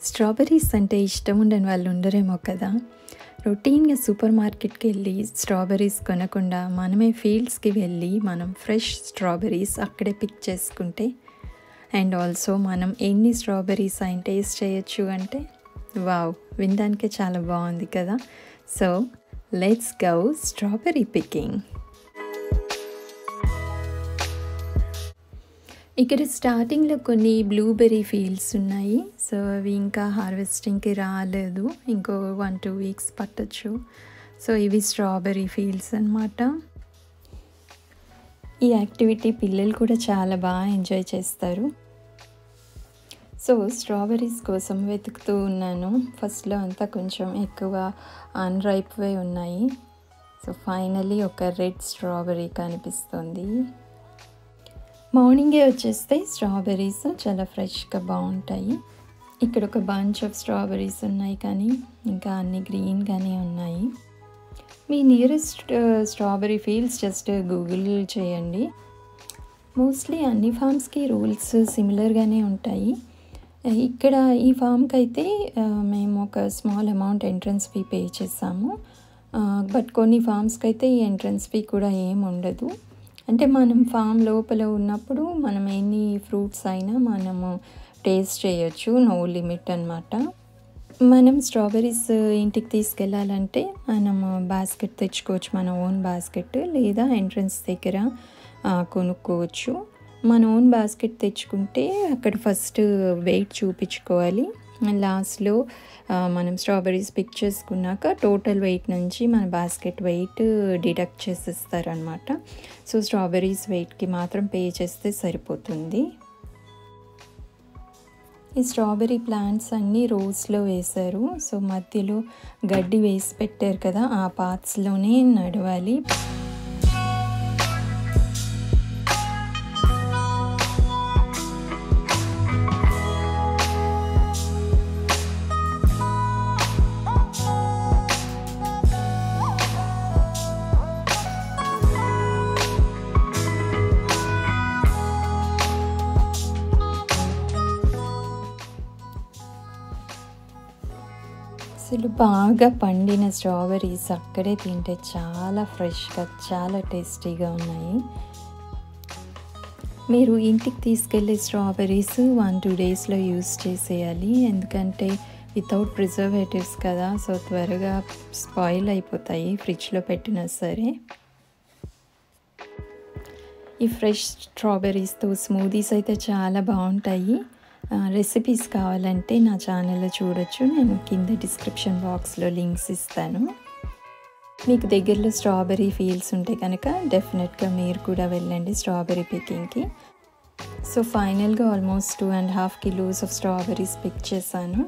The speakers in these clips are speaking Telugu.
స్ట్రాబెర్రీస్ అంటే ఇష్టం ఉండని వాళ్ళు ఉండరేమో కదా. రొటీన్గా సూపర్ మార్కెట్కి వెళ్ళి స్ట్రాబెర్రీస్ కొనకుండా మనమే ఫీల్డ్స్కి వెళ్ళి మనం ఫ్రెష్ స్ట్రాబెర్రీస్ అక్కడే పిక్ చేసుకుంటే అండ్ ఆల్సో మనం ఎన్ని స్ట్రాబెర్రీస్ అయినా టేస్ట్ చేయొచ్చు అంటే వావ్, వినడానికే చాలా బాగుంది కదా. So let's go strawberry picking. ఇక్కడ స్టార్టింగ్లో కొన్ని బ్లూబెర్రీ ఫీల్డ్స్ ఉన్నాయి. సో అవి ఇంకా హార్వెస్టింగ్కి రాలేదు, ఇంకో 1-2 వీక్స్ పట్టచ్చు. సో ఇవి స్ట్రాబెర్రీ ఫీల్డ్స్ అన్నమాట. ఈ యాక్టివిటీ పిల్లలు కూడా చాలా బాగా ఎంజాయ్ చేస్తారు. సో స్ట్రాబెర్రీస్ కోసం వెతుకుతూ ఉన్నాను. ఫస్ట్లో అంతా కొంచెం ఎక్కువ అన్రైప్వే ఉన్నాయి. సో ఫైనలీ ఒక రెడ్ స్ట్రాబెర్రీ కనిపిస్తుంది. మార్నింగే వచ్చేస్తే స్ట్రాబెర్రీస్ చాలా ఫ్రెష్గా బాగుంటాయి. ఇక్కడ ఒక బంచ్ ఆఫ్ స్ట్రాబెర్రీస్ ఉన్నాయి, కానీ ఇంకా అన్ని గ్రీన్గానే ఉన్నాయి. మీ nearest strawberry fields just Google చేయండి. మోస్ట్లీ అన్ని ఫామ్స్కి రూల్స్ సిమిలర్గానే ఉంటాయి. ఇక్కడ ఈ ఫామ్కి అయితే మేము ఒక small amount entrance fee pay చేసాము. బట్ కొన్ని ఫామ్స్కి అయితే ఈ ఎంట్రన్స్ ఫీ కూడా ఏం ఉండదు. అంటే మనం ఫామ్ లోపల ఉన్నప్పుడు మనం ఎన్ని ఫ్రూట్స్ అయినా మనము టేస్ట్ చేయొచ్చు, నో లిమిట్ అన్నమాట. మనం స్ట్రాబెర్రీస్ ఇంటికి తీసుకెళ్ళాలంటే మనము బాస్కెట్ తెచ్చుకోవచ్చు, మన ఓన్ బాస్కెట్, లేదా ఎంట్రన్స్ దగ్గర కొనుక్కోవచ్చు. మన ఓన్ బాస్కెట్ తెచ్చుకుంటే అక్కడ ఫస్ట్ వెయిట్ చూపించుకోవాలి. లాస్ట్లో మనం స్ట్రాబెర్రీస్ పిక్ చేసుకున్నాక టోటల్ వెయిట్ నుంచి మన బాస్కెట్ వెయిట్ డిడక్ట్ చేసేస్తారనమాట. సో స్ట్రాబెర్రీస్ వెయిట్కి మాత్రం పే చేస్తే సరిపోతుంది. ఈ స్ట్రాబెర్రీ ప్లాంట్స్ అన్నీ రోస్లో వేశారు. సో మధ్యలో గడ్డి వేసి పెట్టారు కదా, ఆ పాత్స్లోనే నడవాలి. అసలు బాగా పండిన స్ట్రాబెర్రీస్ అక్కడే తింటే చాలా ఫ్రెష్గా, చాలా టేస్టీగా ఉన్నాయి. మీరు ఇంటికి తీసుకెళ్ళే స్ట్రాబెర్రీస్ 1-2 డేస్లో యూస్ చేసేయాలి. ఎందుకంటే వితౌట్ ప్రిజర్వేటివ్స్ కదా, సో త్వరగా స్పాయిల్ అయిపోతాయి ఫ్రిడ్జ్లో పెట్టినా సరే. ఈ ఫ్రెష్ స్ట్రాబెర్రీస్తో స్మూదీస్ అయితే చాలా బాగుంటాయి. రెసిపీస్ కావాలంటే నా ఛానల్లో చూడొచ్చు, నేను కింద డిస్క్రిప్షన్ బాక్స్లో లింక్స్ ఇస్తాను. మీకు దగ్గరలో స్ట్రాబెర్రీ ఫీల్డ్స్ ఉంటే కనుక డెఫినెట్గా మీరు కూడా వెళ్ళండి స్ట్రాబెర్రీ పికింగ్కి. సో ఫైనల్గా almost 2.5 kilos of strawberries pick చేశాను.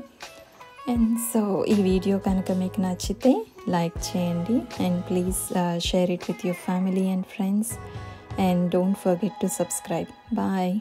అండ్ సో ఈ వీడియో కనుక మీకు నచ్చితే లైక్ చేయండి and please share it with your family and friends and don't forget to subscribe. Bye.